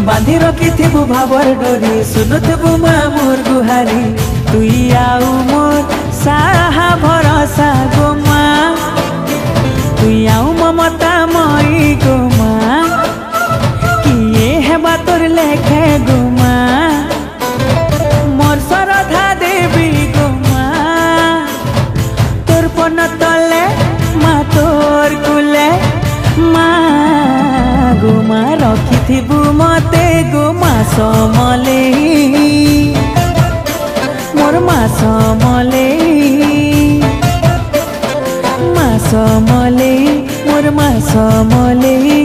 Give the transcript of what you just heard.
बांधी रखिथिबु भावर डोरी सुनुथिबु माँ मोर गुहारी तुई आउ मोर साहा भरोसा गो माँ तुई आउ ममता मई गो माँ किए हेबा तोर लेखे गो माँ मोर श्रद्धा देवी गो माँ तोर पन तले माँ तोर कुले माँ गो माँ रखिथिबु मते गो माँ समले मोर माँ समले माँ समले मोर माँ समले।